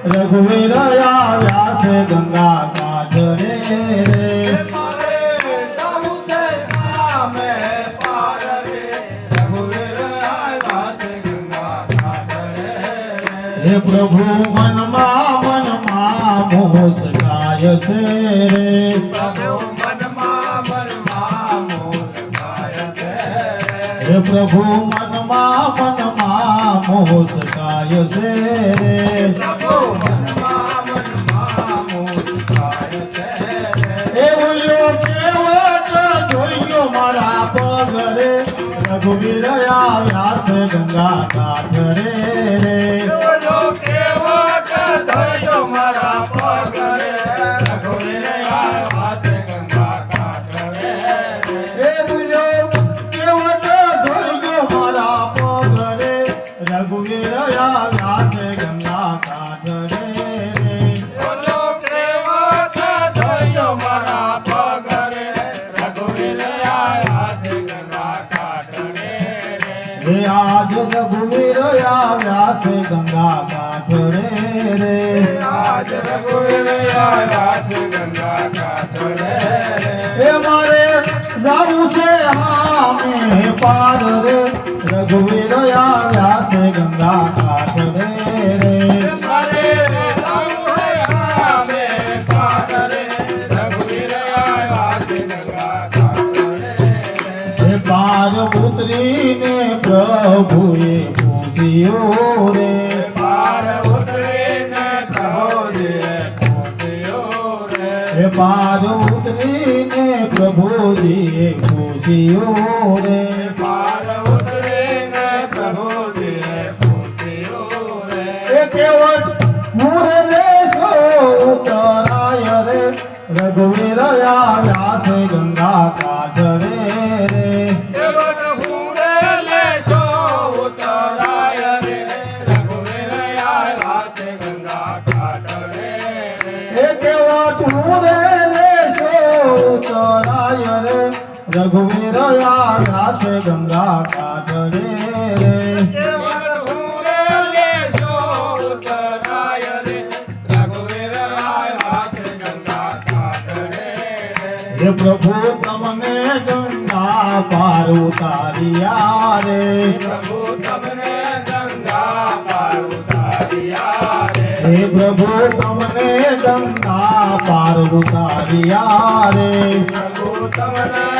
रघुवीर आया से गंगा काठ रे हे प्रभु मन मोस गाय से रे हे प्रभु मन मोस गाय से रे रघुवीर आया से गंगा काठ रे रघुवीर आया से गंगा काठ रे आज रघुवीर आया से गंगा काठ रे आज रघुवीर आया से गंगा काठ रे मारे जाऊ से हमें पार रे रघुवीर आया से गंगा काठ रे मारे जाऊ से हमें पार रे रघुवीर आया से गंगा काठ रे पार उतरी ने प्रभु ये पूछियो रे पार उतरी ने प्रभु ये पूछियो रे पार उतरी ने प्रभु जी पूछियो रे पार उतरी ने प्रभु जी पूछियो रे केवल मुरले सो उतराय रे रघुवीर आया से गंगा काठ रे रघुवीर आया से गंगा काठ रे हे प्रभु तमने गंगा पार उतारिया रे प्रभु तमने गंगा पार उतारिया रे हे प्रभु तमने गंगा पार उतारिया रे प्रभु तमने